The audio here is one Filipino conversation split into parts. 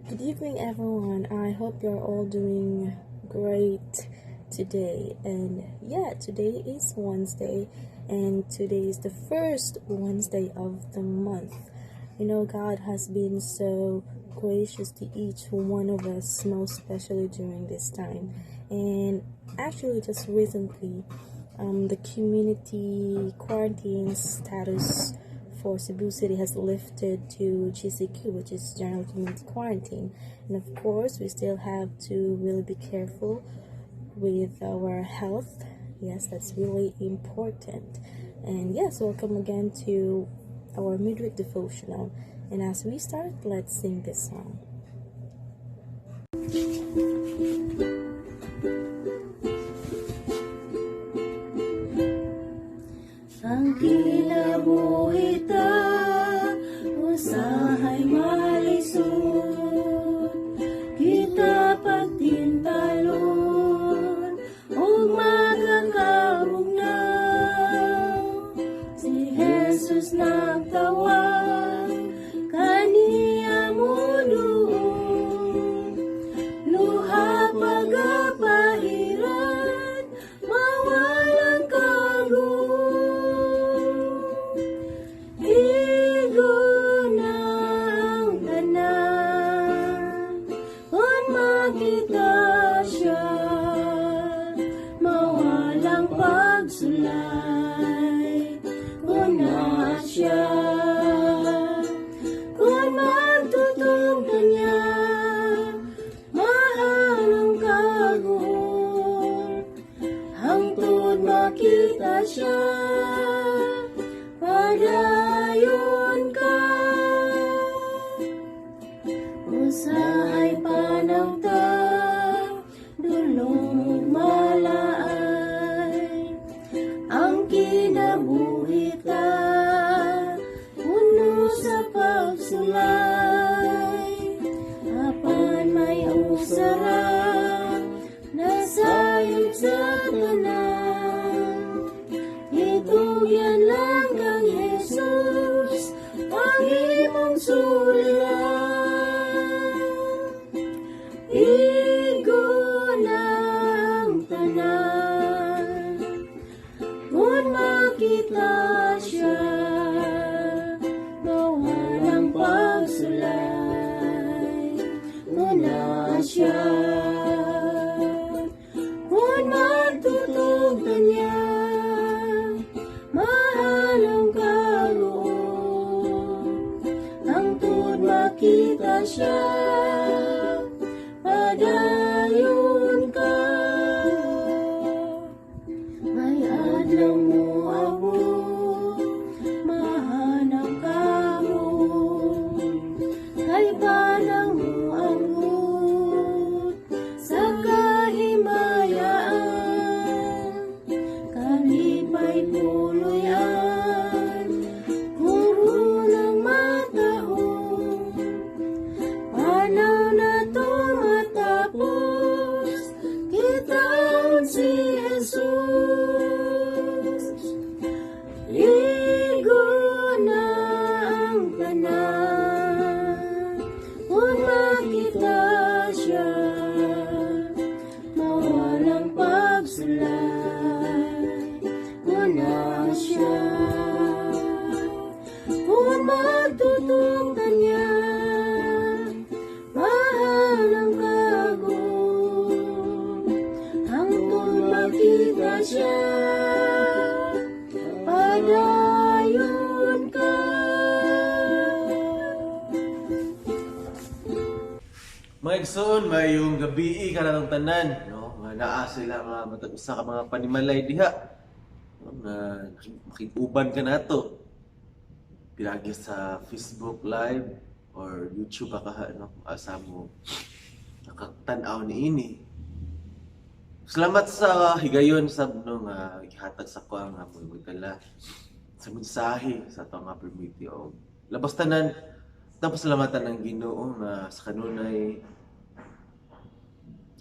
Good evening, everyone. I hope you're all doing great today. And yeah, today is Wednesday, and today is the first Wednesday of the month. God has been so gracious to each one of us, most especially during this time. And actually, just recently, the community quarantine status for Cebu City has lifted to GCQ, which is General Community Quarantine. And of course, we still have to really be careful with our health. Yes, that's really important. And yes, welcome again to our midweek devotional. And as we start, let's sing this song. Ang kinabuhita, usahay malisod, kita pagtintalon, ug magkakabugnaw. Si Jesus nagtawag, kaniya mo doon, luha pagapahiran, mawalang kagun. Igo na ang tanan, kung makita siya, mawalang pagsulay, kung na siya, kung magtutong kanya, mahalong kagun, hangtod makita siya, padayon ka. Usahay panangta, dulong malaay, ang kinabuhita, puno sa pagsulay, apan may usara, nasayod sa tanan, itugyan lang kang Jesus, ang imong suliran. Igo na ang tanan, kung makita siya, mawalang pagsulay, kung na siya, kung magtutog kanya, mahalong karoon, hangtod makita siya, padayon ka. May adlaw mo abot, mahanap ka mo, kay panang mo abot, sa kahimayaan, kalipay tuluyan, puro ng matahong, panaw na to matapos, kitaon si Jesus. Igo na ang tanan, kung makita siya, mawalang pagsulay, kung na siya, kung magtutong kanya, mahalang kagun, hangtod makita siya, padayon ka. Mga igsoon, mayong gabi ka na ng tanan, no? Nga naa sila mga matag-usa ka mga panimalay diha. No? Nga makikuban ka nato. Piragi sa Facebook Live or YouTube ka no? Asa mo nakatanaw ni ini. Salamat sa higayon sa no nga gihatag sa ko nga mudala sa mensahe sa ato nga permiti o labas tanan. Tapos salamatan ng Ginoo nga sa kanunay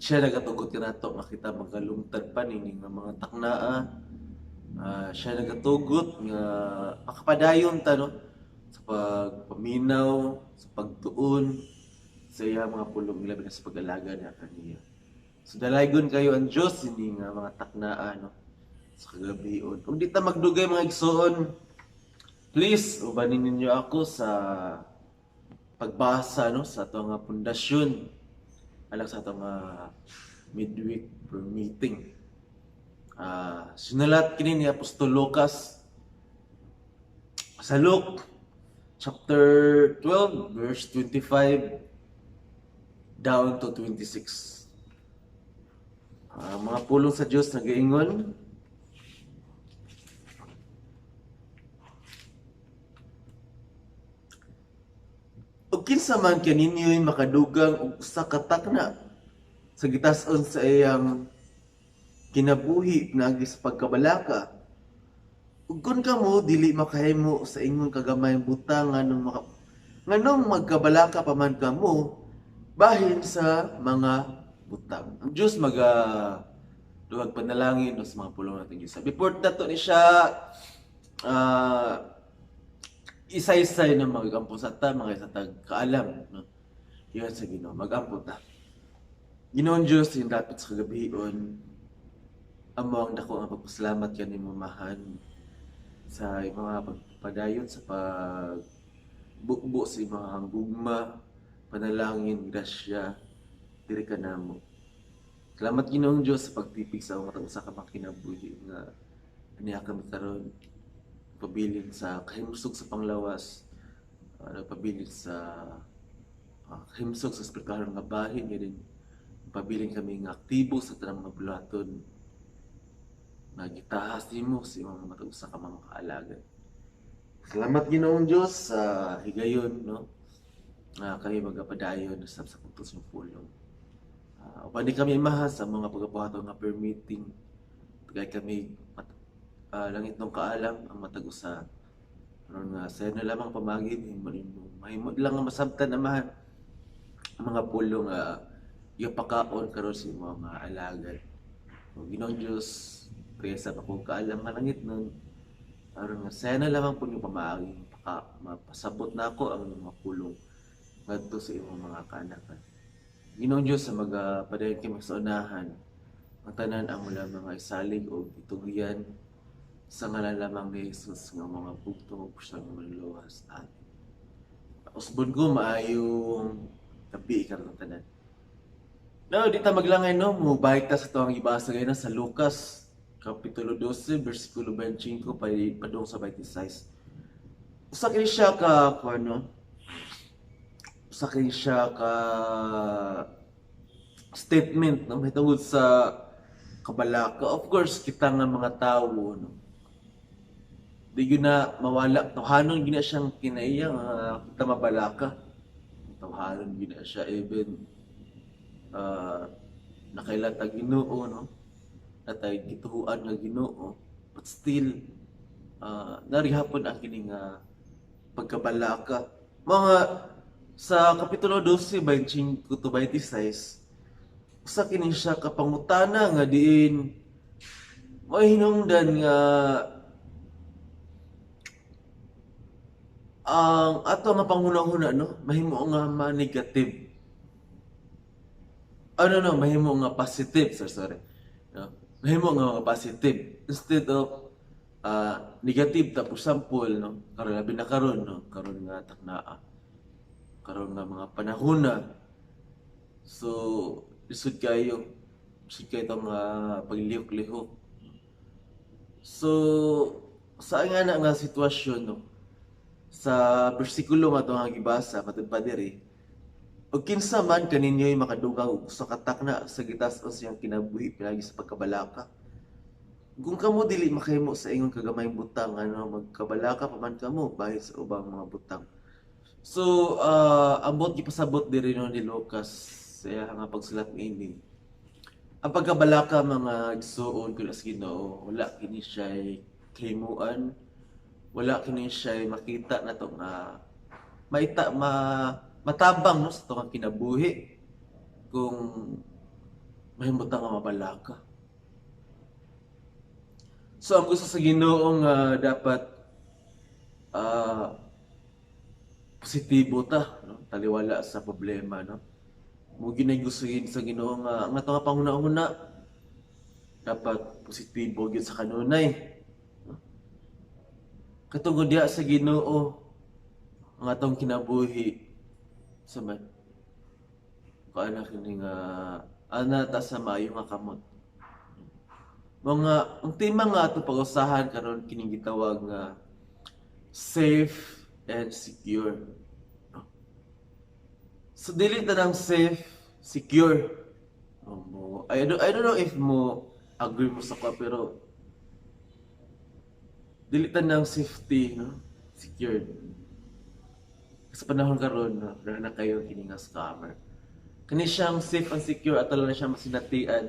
siya nagatugot ka nato makita magalungtad pa nining nga mga taknaa. Siya nagatugot nga makapadayon ta no sa pagpaminaw, sa pagtuon, sa iya mga pulong ilabi na sa pag-alaga niya kaniya. So dalaygon kayo ang Dios ini nga mga taknaan no sa kagabion. Kung di ta magdugay mga igsoon, please ubanin ninyo ako sa pagbasa no sa ato nga pundasyon alang sa ato nga midweek prayer meeting. Sinulat kini ni Apostol Lucas sa Luke chapter 12 verse 25 down to 26. Mga pulong sa Diyos nagaingon, ug kinsa man kaninyo'y makadugang og usa ka takna sa gitas-on sa iyang kinabuhi pinagi sa pagkabalaka. Ug kun kamo dili makahimo sa ingon kagamay butang nganong magkabalaka pa man kamo bahin sa mga butang. Ang Dios duhag panalangin no, sa mga pulong natin gisa. Before nato ni siya isa-isay na magampo sa ta, mga isa tag kaalam, no? Iyon sa Ginoo, magampo ta. Ginoong Diyos, yung dapat sa kagabion, amo ang dako ang pagpasalamat ka ni mamahan sa mga pagpadayon sa pagbukbo sa mga hanggugma, panalangin, grasya, diri ka namo. Salamat Ginoong Diyos sa pagtipig sa mga sa kamang kinabuhi nga aniya kami karon. Pabilin sa kahimsog sa panglawas, nagpabilin sa kahimsog sa espiritual nga bahin, nga din pabilin kami nga aktibo sa tanang mga bulaton, nagitahas nimo sa imong mga usa ka mga kaalagan. Salamat Ginoong Diyos sa higayon, no? Kami magapadayon sa pagtus ng pulong. Upan din kami mahas sa mga pagkabuhato nga permitting, kaya kami langit ng kaalam ang matag-usa. Karon nga sa na lamang pamagin mahimo lang nga masabtan amahan ang mga pulong yung pakaon karon sa mga alagad. O Ginoong Diyos, presa pa kung kaalam nga langit nun. Karon nga sa na lamang po yung pamagin mapasabot na ako ang mga pulong ngadto sa imong mga kanakan. Ginoong Diyos sa magpadayon kami sa unahan, ang tanan ang mula mga isalig o itugian sa ngalan lamang ni Jesus nga mga bugtong sa mga luwas. Usbon ko maayong gabi karon tanan. Now, di ta maglangay no, mubalik ta sa tuwang ibasa ngayon sa Lucas Kapitulo 12, versikulo 25 padung sa 26. Usa kini siya ka statement no mahitungod sa kabalaka. Of course, kita nga mga tao no, di yun na mawala. Tawhanon gina siyang kinaiya nga kita mabalaka. Tawhanon gina siya even nakailatag Ginoo no. Natay gituhuan nga Ginoo. But still narihapon ang kini nga pagkabalaka. Mga sa Kapitulo 12, 25 to 26, usa kini siya kapangutana nga diin mahinungdan nga ang ato nga panghuna-huna no mahimo nga ma-negative. Mahimo nga positive, sorry. No? Mahimo nga positive instead of negative. Tapos sample no karon labi na karon no karon nga taknaa karon nga mga panahona. So lisod kayo itong paglihok-lihok. So sa nga na nga sitwasyon no sa bersikulo nga ito nga gibasa patid pa diri, ug kinsa man kaninyo'y makadugang og usa ka takna sa gitas-on siyang kinabuhi pinagi sa pagkabalaka. Kung kamo dili makahimo sa ingon kagamay butang magkabalaka pa man kamo bahin sa ubang mga butang. So ambot gipasabot diri no ni Lucas sa nga pagsulat niini. Ang pagkabalaka mga igsoon kuno sa Ginoo, wala kini siya kahimuan. Wala kini siya makita na to nga matabang no sa itong kinabuhi kung mahimot nga mabalaka. So ang gusto sa Ginoo nga dapat positibo ta, no? Taliwala sa problema, no? Mo ginay sa Ginoo nga ato nga panguna-una dapat positibo gyud sa kanunay. No? Katungod diha sa Ginoo ang atong kinabuhi sa man. Kaana kini nga ana ta sa maayo nga kamot. Mga ang tema nga ato pag-usahan karon kining gitawag nga safe and secure. No? So dili ta nang safe, secure. I don't know if mo agree mo sa ko pero dili ta nang safety, no? Secured. Sa panahon karon no, na kayo kini nga scammer. Kani siyang safe and secure at na siya masinatian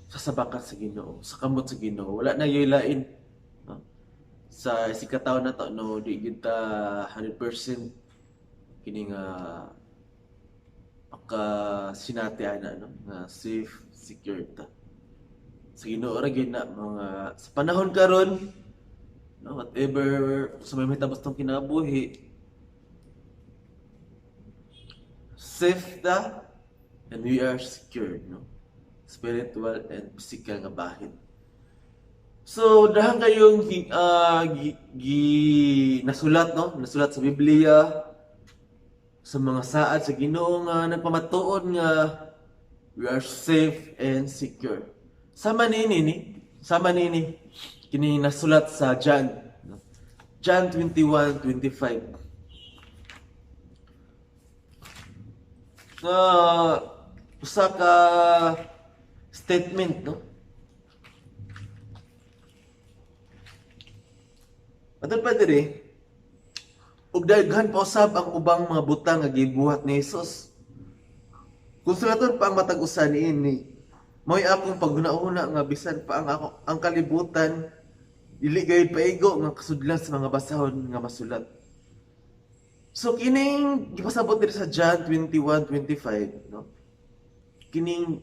sa sabakan sa Ginoo, sa kamot sa Ginoo. Wala na yoy lain. No? Sa sikataw na to no, di gyud ta 100% kini nga pagka sinatian na no, nga safe, secure ta. Sa Ginoo ra gyud na mga sa panahon karon no, whatever sa may mahitabo tong kinabuhi, safe ta and we are secured, no? Spiritual and physical nga bahin. So, dahan kayong nasulat, no? Nasulat sa Biblia, sa mga saad sa Ginoo nga nagpamatuod nga we are safe and secure. Sama nini kini nasulat sa John, no? John 21:25. Usa ka statement, no? Adto pa diri, ug daghan pa usab ang ubang mga butang nga gibuhat ni Hesus. Kung sulaton pa ang matag usa niini, mo'y akong paghuna-huna nga bisan pa ang kalibutan dili gayud paigo nga kasudlan sa mga basahon nga masulat. So kining gipasabot diri sa John 21:25, no? Kining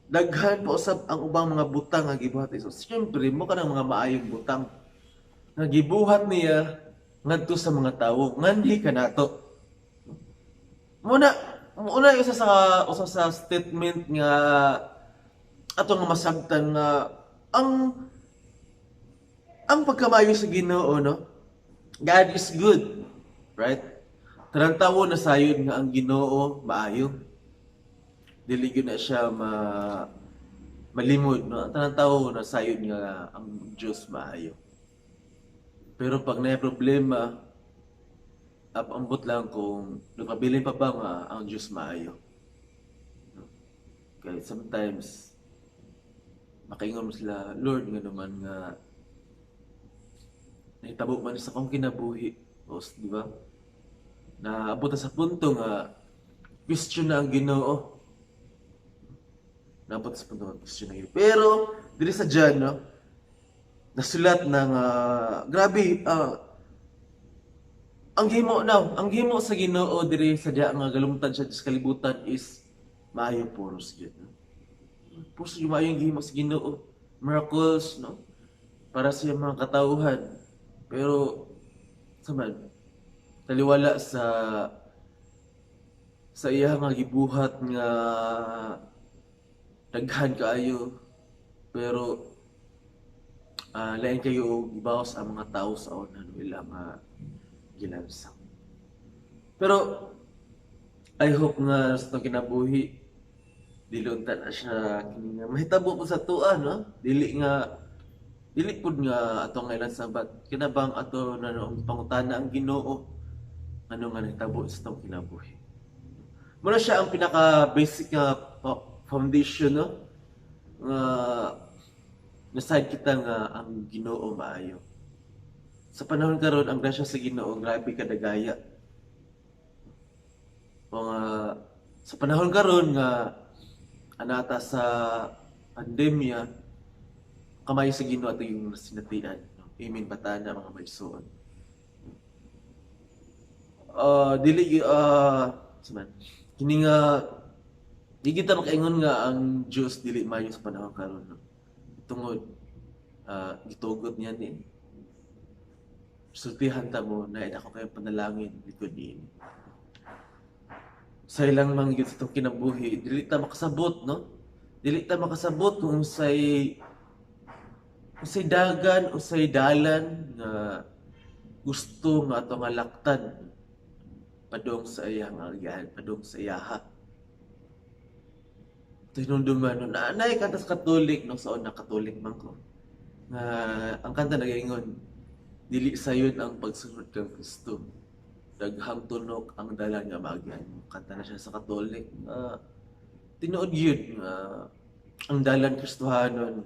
daghan pa usab ang ubang mga butang nga gibuhat ni Jesus. Siyempre mo kanang mga maayong butang nga gibuhat niya ngadto sa mga tawo nganhi kanato. Muna usa sa statement nga ato nga masabtan nga ang pagkamayo sa Ginoo, no? God is good, right? Tarantawo na sayod nga ang Ginoo maayo. Dili gyud na siya malimod, no? Tarantawo na sayod nga ang Dios maayo. Pero pag na problema, ambot lang kung nagpabilin pa ba nga ang Dios maayo. No? Kaya sometimes makaingon mo sila, Lord nga naman nga nahitabo man sa kong kinabuhi, di ba? Na abot sa punto nga question na ang Ginoo. Naabot sa punto nga question na Ginoo. Pero dili sa John, no? Nasulat na nga grabe ang himo sa Ginoo diri sa diha nga galumtan siya sa kalibutan is maayo puros gyud, no? Puros yung maayo himo sa Ginoo, miracles, no? Para sa mga katawhan. Pero samad taliwala sa iya nga gibuhat nga daghan kaayo, pero lain kayo gibawas ang mga tao sa unan ila nga gilansang. Pero I hope nga sa itong kinabuhi dili unta na siya kini nga mahitabo ko sa tuwa, no? Dili pud nga atong ilang sabat kinabang ato na noong pangutana ang Ginoo ano nga nahitabo sa itong kinabuhi. Muna siya ang pinaka basic nga foundation, no? Naside kita nga ang Ginoo maayo. Sa panahon karon ang grasya sa Ginoo grabe kadagaya. Sa panahon karon nga anata sa pandemya kamay sa Ginoo ato yung sinatian, no? Amen batana mga maigsoon. Kini nga di kita makaingon nga ang Dios dili maayo sa panahon karon, no? Tungod gitugot niya ni sultihan ta mo na ina ko kayo panalangin likod niini. Sa ilang manggit sa itong kinabuhi, dili ta makasabot, no? Dili ta makasabot kung usay dagan, usay dalan nga gusto nga ato nga laktan padong sa iyang agyan, padong sa iyaha. Tinunduman no, naanay kanta sa Katolik, no? Sa una Katolik man ko. Nga, ang kanta nagaingon, dili sayon ang pagsunod kang Kristo. Daghang tunok ang dalan nga maagyan. Kanta na siya sa Katolik. Tinuod yun nga ang dalan Kristohanon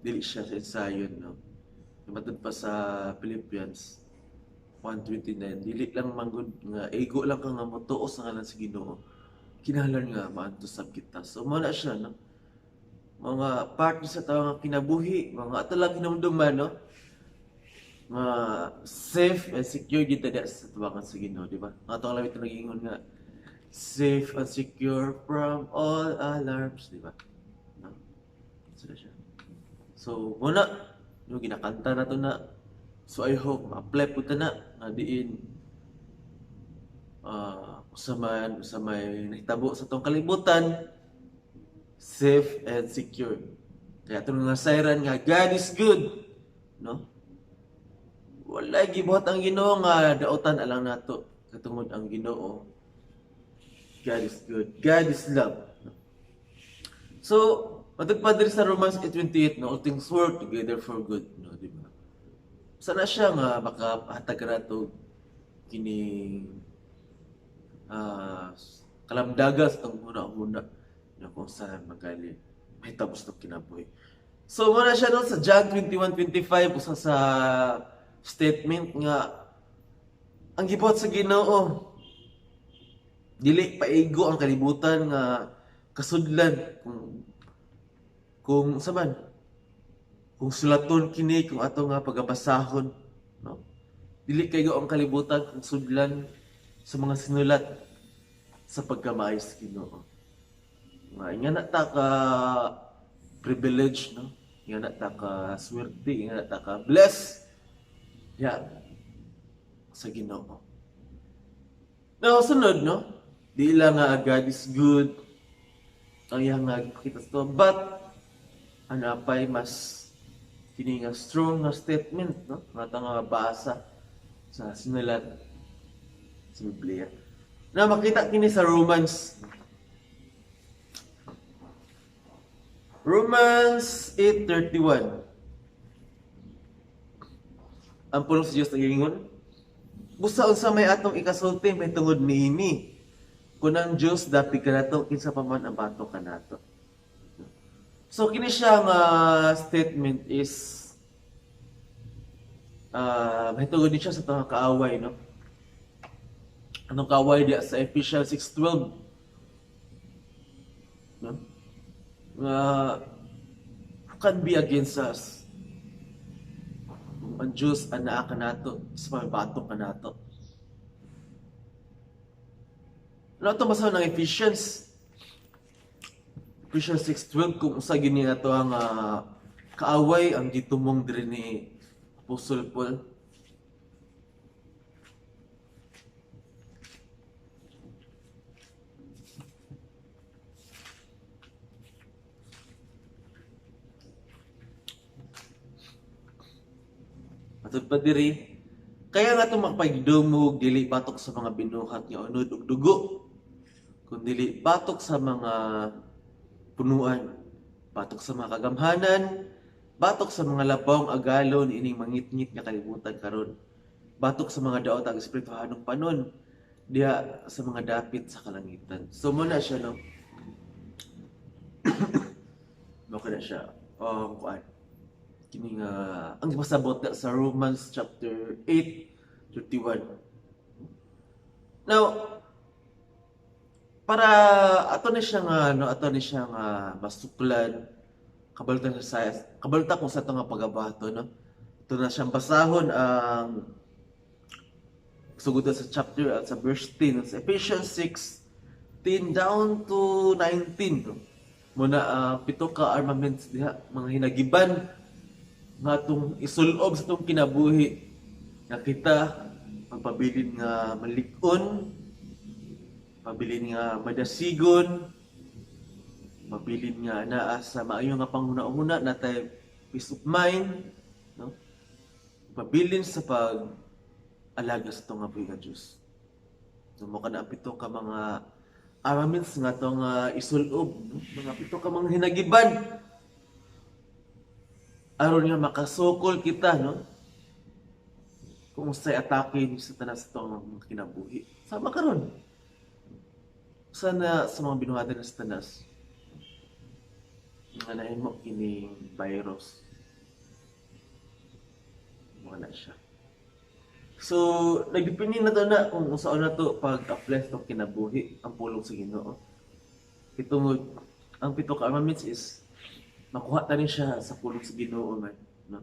dili siya sa ensayon, no? Matod pa sa Philippians 1:29, dili lang manggod nga ego lang ka nga motuo sa ngalan sa Ginoo. Kinahanglan nga maantusab kita. So mao na siya, no? Mga part sa tao nga kinabuhi, mga ato lang hinumduman, no? Mga safe and secure gid ta sa tubangan sa Ginoo, di ba? Nga ato lang ito nagingon nga safe and secure from all alarms, di ba? No? Sila siya. So, muna, yung ginakanta na to na. So, I hope ma-apply po ta na nga diin usamay nahitabo sa tong kalibutan, safe and secure. Kaya ito nga siren nga, God is good. No? Wala gibuhat ang Ginoo nga daotan alang nato. Katungod ang Ginoo. God is good. God is love. So, matagpa diri sa Romans 8:28, no, all things work together for good, no, di ba? Sana siya nga makahatag nato kini kalamdagan sa itong huna-huna na kung saan magali may tapos na kinabuhi. So, muna siya no, sa John 21:25, usa sa statement nga ang gibuhat sa Ginoo dili paigo ang kalibutan nga kasudlan kung saman kung sulaton kini kung ato nga pagabasahon, no? Dili kayo ang kalibutan kung sudlan sa mga sinulat sa pagkamay sa Ginoo. Nga na ta ka privilege, no? Nga na ta ka swerte, nga na ta ka bless. Ya sa Ginoo. Now, sunod, no? Di lang nga God is good. Ang iyang nga kita to, but anapay mas kini nga strong nga statement, no? Nga nga basa sa sinulat sa Biblia. Na makita kini sa Romans 8:31. Ang pulong sa Diyos nagingon, busa unsa may atong ikasulti may tungod niini. Kunang Diyos dapig kanato kinsa pa man ang bato kanato. So kini siya nga statement is mahitungod din siya sa mga kaaway, no? Anong kaaway diya sa Ephesians 6:12, no? Who can be against us? Ang Diyos ang naa kanato sa mga bato kanato. Ano ito masaw ng Ephesians 6:12 kung usa gini nato ang kaaway ang gitumong diri ni Apostle Paul. Matod pa diri, kaya nga itong makapagdumog, dili batok sa mga binuhat nga unod ug dugo, kundi batok sa mga punuan, batok sa mga kagamhanan, batok sa mga labawng agalon ining mangit-ngit nga kalibutan karon, batok sa mga daot ang espirituhanong panon diha sa mga dapit sa kalangitan. So muna siya, no? Maka na siya kuan kini nga ang gipasabot sa Romans chapter 8:31. Now, para ato ni siya nga masuklan kabalta sa kabalta kung sa ito nga pagabato, no? Ito na siyang basahon ang sugudan sa chapter at sa verse 10 sa Ephesians 6:10 down to 19, no? Muna pito ka armaments diha, mga hinagiban nga itong isulob sa itong kinabuhi nga kita magpabilin nga malig-on, pabilin nga madasigon, pabilin nga naa sa maayo nga panghuna-huna natay peace of mind, no? Pabilin sa pag-alaga sa itong nga buhi nga Diyos. So, mo ka na pito ka mga aramins nga itong isulob, no? Mga pito ka mga hinagiban. Aron nga makasukol kita, no? Kung sa'y atake ni Satanas sa itong mga kinabuhi. Sama karon. Sana sa mga binuhatan ng Satanas, nga nahin mo kining virus. Mga na siya. So, nagdepende na to na kung saan na to pag-apply itong kinabuhi, ang pulong sa Ginoo. Ang pito ka armaments is makuha ta rin siya sa pulong sa Ginoo man, no?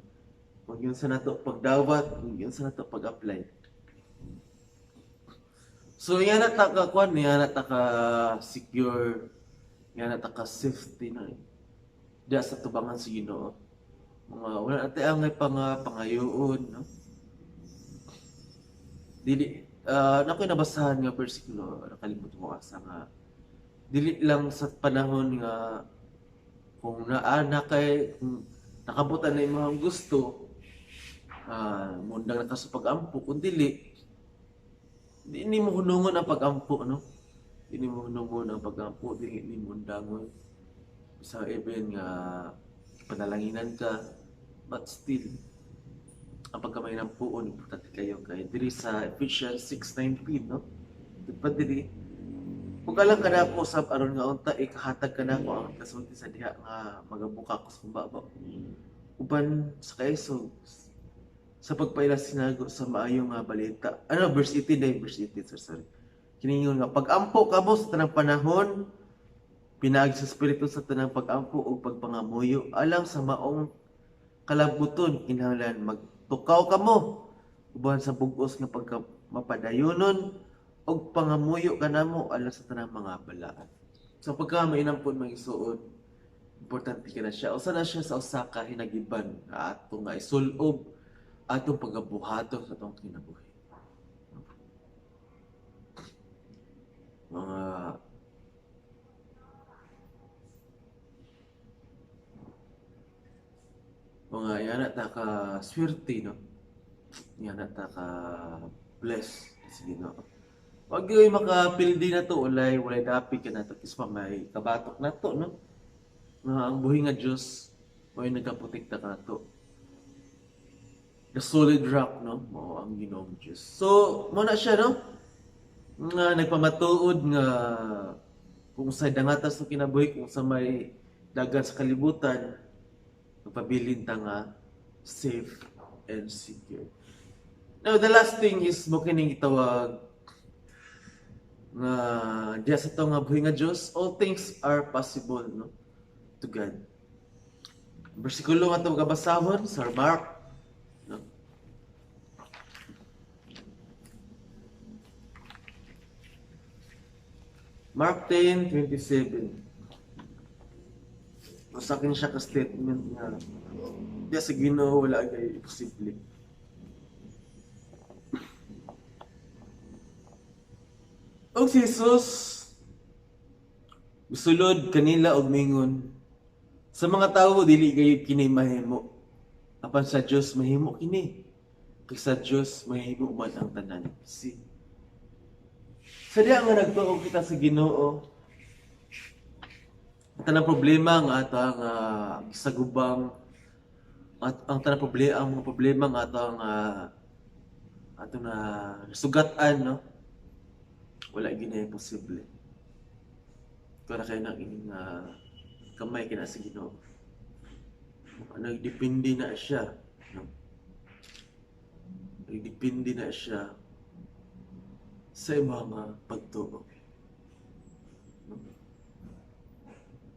Kung yun sa nato pagdawat, kung yun sa nato pag-apply. So, yan na ta ka kwan, yan na ta ka secure, yan na ta ka safety na. Diya sa tubangan sa Ginoo. Mga wala natin ang pangayoon, no? Dili nakoy nabasahan nga bersikulo, nakalimutan ko asa nga dili lang sa panahon nga kung naana kay kung nakabutan na imong gusto mundang na ka sa pag-ampo kung dili di mo hunungon ang pag-ampo, no? Di mo hunungon ang pag-ampo, dili ni mundangon sa even nga panalanginan ka, but still ang pagkamay ng puon importante kayo kay diri sa Ephesians 6:19, no? Diba diri kung alam ka na ako sa aron nga unta ikahatag ka na ako ang kasulti sa diha nga magabuka ko sa kumbaba uban sa kayso sa pagpaila sinago sa maayo nga balita. Ano verse 18 day verse 18 sorry. Kiningon nga pag-ampo kamo sa tanang panahon pinaagi sa espiritu sa tanang pag-ampo ug pagpangamuyo alang sa maong kalabuton kinahanglan magtukaw kamo uban sa bug-os nga pagka mapadayonon og pangamuyo kanamo alang sa tanang mga balaan. So pagka mainampon mga isuod importante ka na siya. Usa na siya sa usa ka hinagiban ato nga isulob atong pagabuhaton sa atong kinabuhi. Mga yana ta ka swerte, no? Yana ta ka bless sige no. Pag yoy makapildi na to walay dapi ka na to kispa may kabatok na to, no? Nga ang buhi nga Dios mo'y nagaprotekta ka na to. The solid rock, no? Mao ang Ginoong Diyos. So, mo na siya, no? Nga nagpamatuod nga kung sa dangatas ng kinabuhi, kung sa may dagat sa kalibutan, magpabilin ta nga safe and secure. Now, the last thing is mo kining itawag nga diya sa ito nga buhi nga Diyos, all things are possible, no? To God. Versikulo nga itong kabasahon sa Mark, no? Mark 10:27. Sa akin siya ka statement nga diya sa Ginoo wala kay imposible. Og si Jesus misulod kanila og mingon sa mga tawo dili gayud kini mahimo apan sa Dios mahimo kini kay sa Dios mahimo man ang tanan. Sadya nga nagtuog kita sa Ginoo tanang problema nga atang gisagubang at ang tanang problema ang mga problema nga atong na sugatan, no? Wala gina imposible. Para kayo na ining kamay kina sa Ginoo. Nagdepende na siya, no? Nagdepende na siya sa mga pagtuo. No?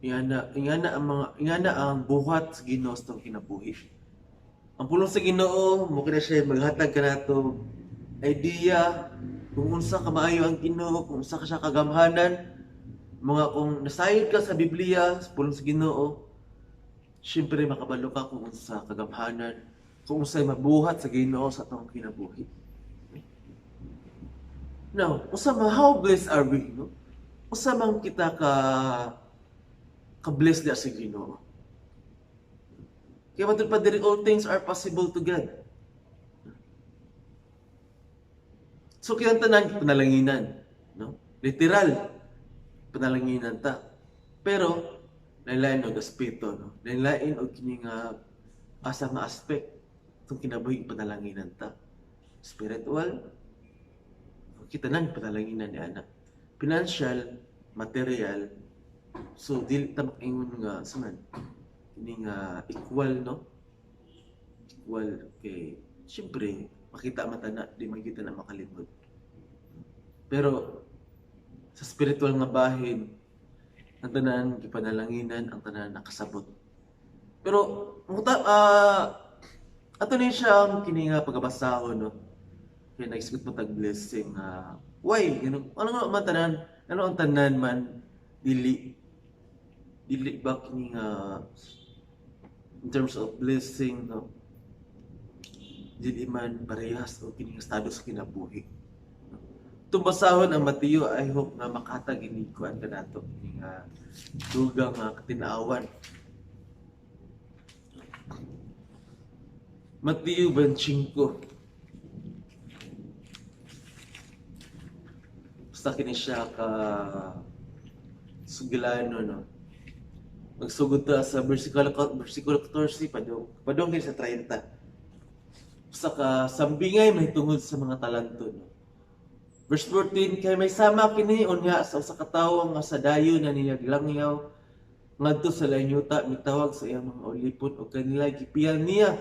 Ingana ang buhat sa Ginoo sa kinabuhi. Ang pulong sa Ginoo mo kina siya maghatag kanato idea kung unsa ka maayo ang Ginoo, kung unsa ka siya kagamhanan, mga kung nasayod ka sa Biblia, sa pulong sa Ginoo, syempre makabalo ka kung unsa kagamhanan kung unsay mabuhat sa Ginoo sa atong kinabuhi. Now, how blessed are we, no? Usa man kita ka-blessed diya sa Ginoo. Kaya matod pa diri, all things are possible to God. So kaya tanan panalanginan, no? Literal panalanginan ta. Pero lain-lain og aspeto, no? Lain-lain og kini nga asa nga aspect itong kinabuhi panalanginan ta. Spiritual, kita nang panalanginan ni anak. Financial, material, so dili ta makingon nga suman kini nga equal, no? Equal kay syempre makita mata na di man kita na makalimot. Pero sa spiritual nga bahin, ang tanan gipanalanginan, ang tanan nakasabot. Pero ato ni siya ang kini nga pagabasahon, no? Kaya naisgot mo tag blessing. Why? You know, ano nga man tanan? Ano ang tanan man dili ba kini nga in terms of blessing, no? Dili man parehas o kini nga estado sa kinabuhi. Tumbasahon ang Mateo, I hope nga makatag ini kuan kanato kini nga dugang nga katinawan. Mateo 25. Basta kini siya ka sugilano, no? Magsugod ta sa versikulo 14 padong kini sa 30. Basta ka sambingay mahitungod sa mga talento, no? Verse 14, kay may sama kini unya sa usa ka tawo nga sa dayon na niya gilangyaw ngadto sa lanyuta mitawag sa iyang mga ulipon o kanila gipiyal niya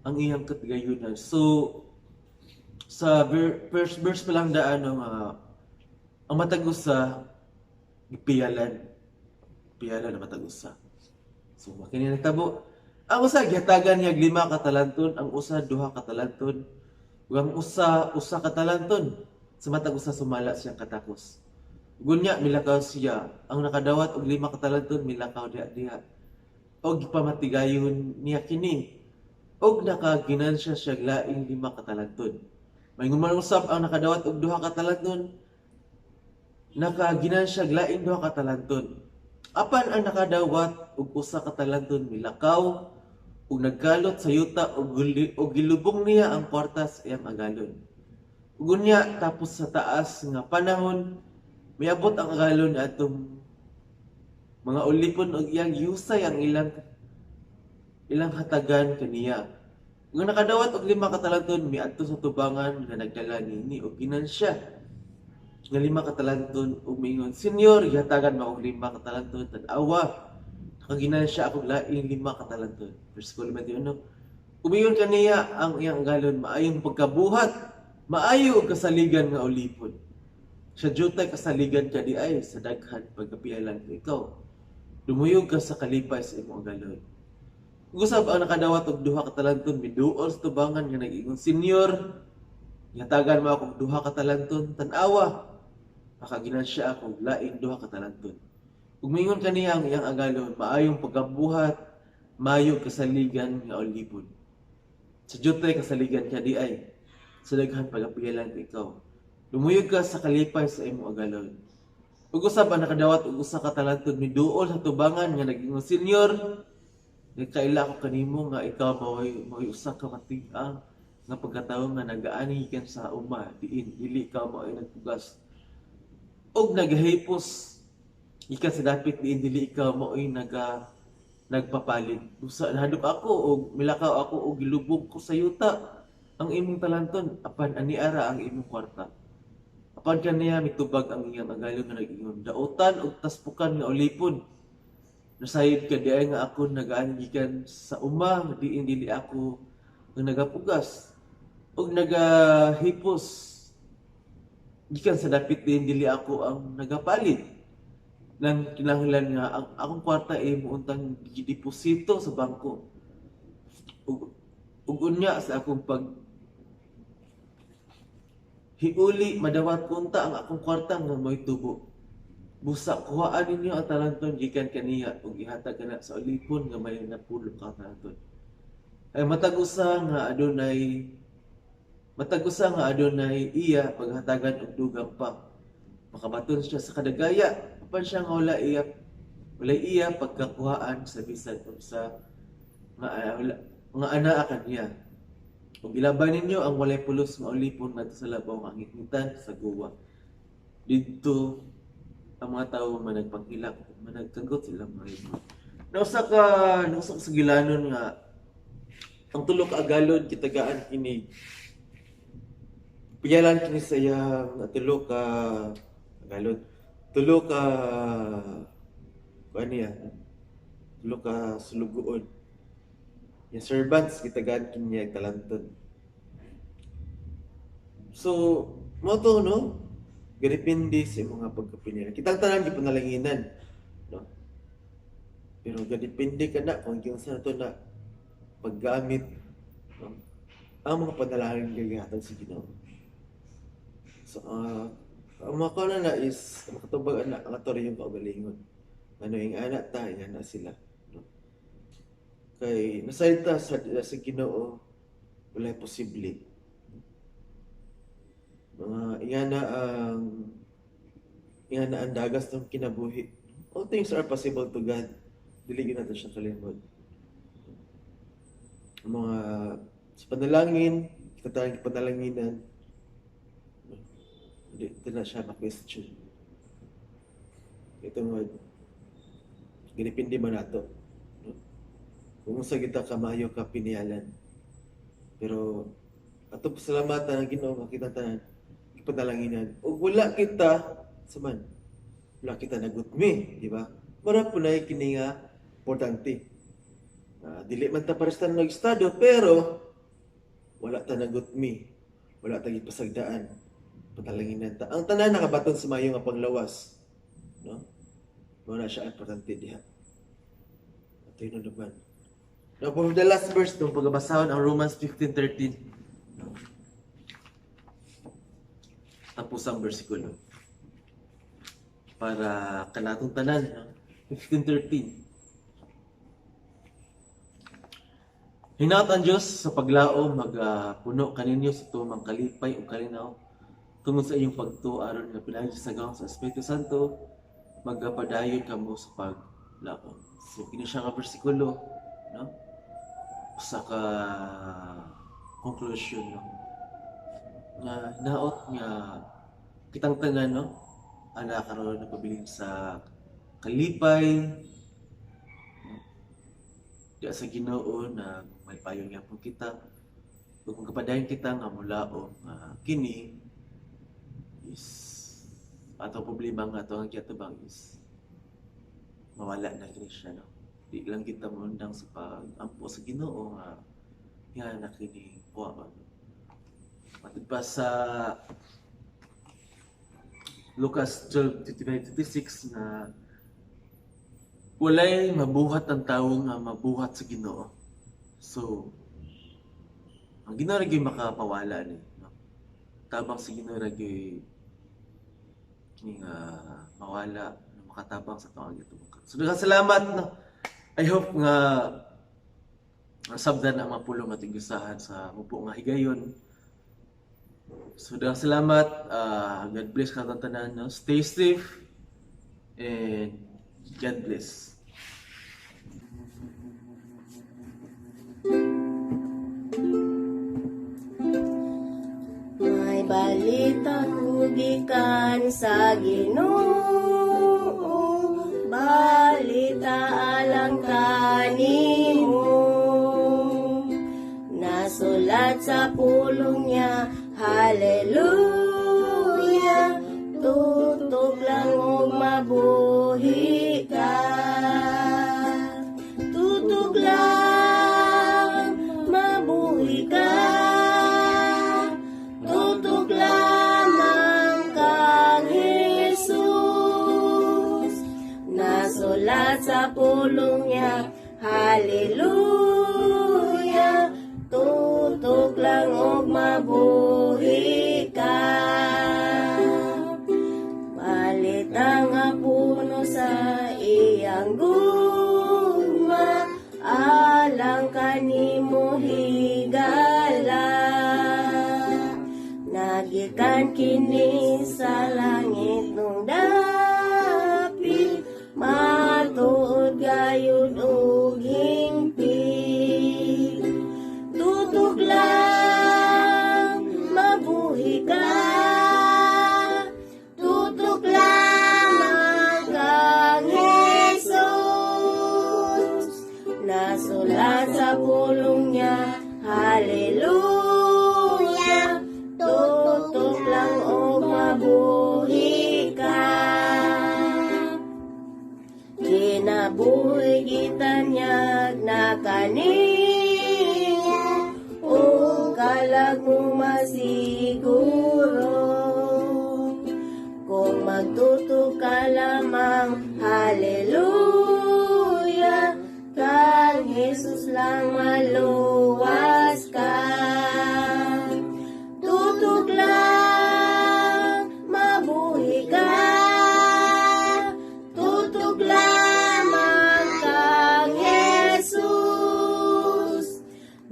ang iyang katigayunan. So sa first verse pa lang daan ang matag usa gipiyalan ang matag usa. So makini nagtabo ang usa gihatagan niya 5 ka talanton, ang usa 2 ka talanton, ug ang usa ka talanton. Sa matag usa sumala siyang katakos. Gunya milakaw siya, ang nakadawat og 5 ka talanton milakaw diha. Og gipamatigayon niya kini. Og nakaginansya siya laing 5 ka talanton. Maingon usab ang nakadawat og 2 ka talanton, nakaginansya laing 2 ka talanton. Apan ang nakadawat og 1 ka talanton milakaw ug nagkalot sa yuta og gilubong niya ang kwarta sa iyang agalon. Ugunya tapos sa taas nga panahon miabot ang agalon atong mga ulipon og iyang yusay ang ilang hatagan kaniya. Ug nakadawat og 5 ka talanton miadto sa tubangan nga nagdala niini og ginansya nga 5 ka talanton ug miingon, "Senyor, ihatagan mo og 5 ka talanton tan-awa. Nakaginansya ako laing 5 ka talanton." Verse 21. Umiyon kaniya ang iyang agalon maayong pagkabuhat. Maayo og kasaligan nga ulipon. Sa jutay kasaligan ka di ay sa daghan pagkapialan ko ikaw. Dumuyog ka sa kalipay sa imong agalon. Usab ang nakadawat og 2 ka talanton miduol sa tubangan nga nag-ingon, "Senyor, ihatagan mo ako og 2 ka talanton tan-awa." Makaginansya ako og laing 2 ka talanton. Ug mingon kaniya ang iyang agalon maayong pagkabuhat, maayo kasaligan nga ulipon. Sa jutay kasaligan ka di ay sa daghan pagapialan ko ikaw. Lumuyog ka sa kalipay sa imong agalon. Ug usab ang nakadawat og 1 ka talanton miduol sa tubangan nga nag-ingon, "Senyor, nagkaila ko kanimo nga ikaw maway 1 ka matig-ang nga pagkatawo nga nagaani gikan sa uma diin dili ka mao nagpugas og nagahipos gikan sa dapit diin dili ikaw mao nagpapalit. Busa nahadlok ako og milakaw ako og gilubog ko sa yuta ang imong talanton, apan aniara ang imong kwarta. Apan kaniya mitubag ang iyang agalon nga nag-ingon, "Daotan og taspukan nga ulipon. Nasayod ka diay nga ako nagaan gikan sa uma, diin dili ako nga nagapugas og nagahipos. Gikan sa dapit diin dili ako ang nagapalit. Nang kinahanglan nga ang akong kwarta ay muuntang gideposito sa bangko. Ug unya sa akong hiuli madawat kunta ang akong kwarta nga mo'y tubo. Busa kuhaan ninyo ang talanton gikan kaniya ug ihatag kana sa ulipon nga may napulong ka talanton." ay matag-usa nga adunay iya paghatagan og dugang pa. Makabaton siya sa kadagaya, apan siya nga wala iya pagkakuhaan sa bisan unsa nga anaa kaniya. Kung ilaban ninyo ang walay pulos nga ulipon ngadto sa labaw nga ngitan sa guwa. Didto ang mga tawo managpanghilak, managkagot silang mga imo. Nausa ka sa gilanon nga ang tulo ka agalon kitagaan kini. Piyalan kini saya nga tulo ka agalon. Tulo ka niya, tulo ka sulugoon. Yung servants kitagaan kini ang talanton. So, mo to no? Gadipindi sa mga pagkapilian. Kitang tanan di panalanginan, no? Pero gadipindi ka na kung yung sa to na paggamit, no? Ang mga panalangin gagatan sa Ginoo. So, ang mga kauna na is makatubag anak ang ato rin yung kaugalingon. Ano yung anak ta, yan na sila, no? Kay nasalita sa Ginoo, wala posible. Mga iyan na ang dagas ng kinabuhi. All things are possible to God. Diligin natin siyang kalimod. Mga sa panalangin, kita tayong panalanginan. Ito na siya ma-question. Ito mga ginipindi man nato. Kung sa kita kamayo ka pinialan. Pero ato pasalamatan ang Ginoo makita tanan panalanginan. O wala kita, saman, wala kita nagutmi, di ba? Mara po na kini nga importante. Dili man ta parestan ng estado, pero wala ta nagutmi, wala ta gipasagdaan, panalanginan ta. Ang tanan nakabaton sa mayo nga panglawas, no? Wala siya importante diha. Ito yun naman. Now, for the last verse, nung pagbabasahon ang Romans 15:13. Tapos ang versikulo. Para kanatong tanan, 15:13. Hinaot ang Diyos sa paglao, magpuno kaninyo sa tumang kalipay o kalinaw, tungod sa iyong pagtuo aron nga pinagi sa gawang sa Espiritu Santo, magpadayon kamo sa paglao. So, kini siya nga versikulo, no? Sa ka conclusion, no? Nga hinaot nga kitang tanan, no? Ana karon nagpabiling sa kalipay, no? Diya sa Ginoo na may payo niya po kita. Kung kapadayon kita nga mulaong kini is ato problema nga ato ang kiatubang is mawala na kini siya, no? Di lang kita mundang sa pag-ampo sa Ginoo nga yan na kini puwa. Matid pa sa Lucas 12:25-26 na walay mabuhat ang tao nga mabuhat sa Ginoo. So, ang Ginoo rin makapawala ni, no? Tabang sa Ginoo rin nga mawala, makatabang sa taong ito. So, salamat, no? I hope nga sabdan ang mapulong at igusahan sa mupo nga higayon. So, salamat. God bless ka tanan, no? Stay safe and God bless. May balitang hugikan sa Ginoo, balita alang kanimo. Nasulat sa pulong niya, hallelujah, tutok lang og mabuhi ka. Tutok lang, mabuhi ka. Tutok lamang kang Jesus. Nasulat sa pulong niya, hallelujah, tutok lang og mabuhi ka. gikan kini sa langit nung dapit, matuod gayud ug hingpit. Tutok lang mabuhi ka, tutok lamang kang Jesus. Nasulat sa pulong niya, hallelujah. Tutok lang o mabuhi ka. Kinabuhi kita niyag na kaniya, o kalag mo masiguro. Kung magtutok ka lamang, hallelujah, kang Jesus lang maluwas ka. Tutok lang mabuhi ka, tutok lamang kang Jesus.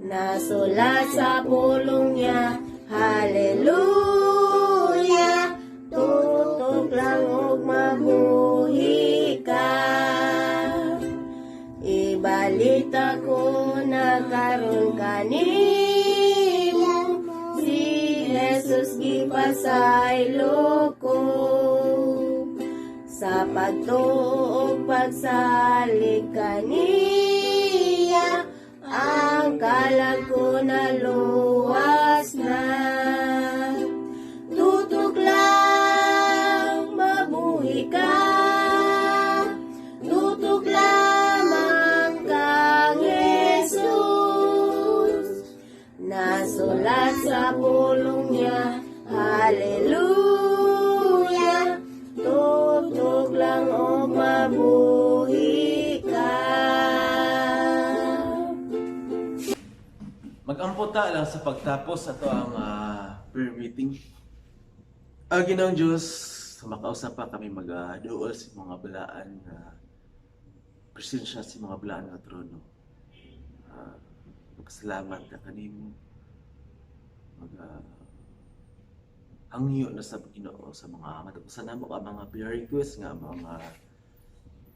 Nasulat sa pulong niya, hallelujah. Tutok lang ug mabuhi ka. Ibalita ko na karon kanimo, si Jesus gipasaylo ko. Sa pagtuo ug pagsalig kaniya, ang kalag ko naluwas na. Tutok lang mabuhi ka, tutok lamang kang Jesus. Nasulat sa pulong niya, hallelujah. Tutok lang o mabuhi ka. Mag-amputa lang sa pagtapos ato ang prayer meeting. Ginoong Diyos, makausap pa kami mag-duol sa mga balaan na presensya sa mga balaan nga trono. Magpasalamat ka kanimo. Hangyo na sa Ginoo sa mga matapusan namo ka mga prayer request nga mga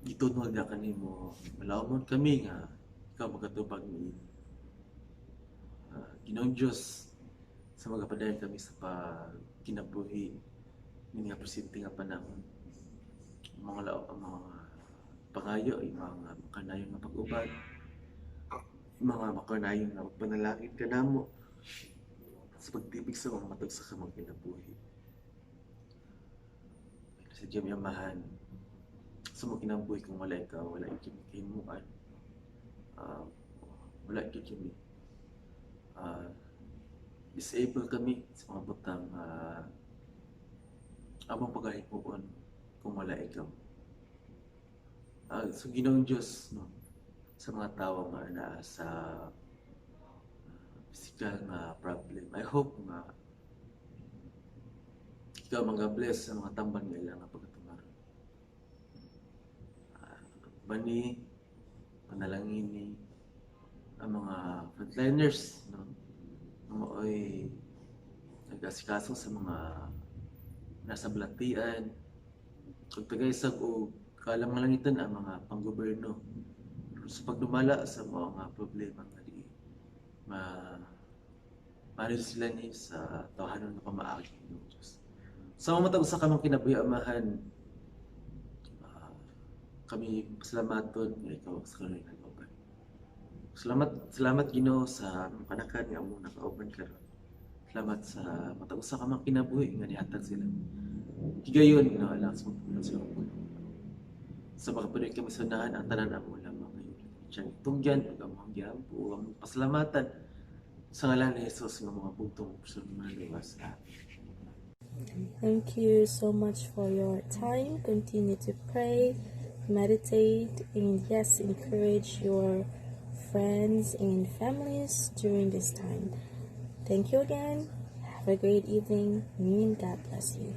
gitunod na kanimo. Malawon kami nga ikaw magatubag ni Ginoong Diyos sa magapadayon kami sa kinabuhi ng nga presente nga panahon. Mga pangayo, mga makanayon nga pag-ubad, mga makanayon nga panalangin ka namo sa pagtibig sa mga matag sa kamang kinabuhi. Sa Diyam yamahan, sa mga kinabuhi kung wala ikaw, wala ikimukan, wala ikikimi. Disable kami sa mga butang amang paghahipuon kung wala ikaw. So Ginoong Diyos, no, sa mga tao nga na sa physical nga problem, I hope nga ikaw mga bless sa mga tamban nga ilang nga pagkatumaro. Bani, panalangini, ang mga frontliners, no, mga ay nag-asikaso sa mga nasa balatian, kung tagaysag o kalang-malangitan ang mga panggoberno sa pagdumala sa mga problema nga di paano sila ni sa tawahanon na pamaagi ng Diyos. Sa mga matag sa kamang kinabuhi amahan, kami pasalamaton nga ikaw sa kanila nag-oban. Salamat Ginoo sa kanakan nga among naka-oban karon. Salamat sa matag sa kamang kinabuhi nga nihatag sila. Higayon na alang sa mga sa sa pagpanulit kami sa unahan ang tanan amo lamang ngayon. Diyan tungyan ug among giampo among pasalamatan sa ngalan ni Jesus nga mga bugtong sa mga luwas. Thank you so much for your time. Continue to pray, meditate, and yes, encourage your friends and families during this time. Thank you again. Have a great evening, and God bless you.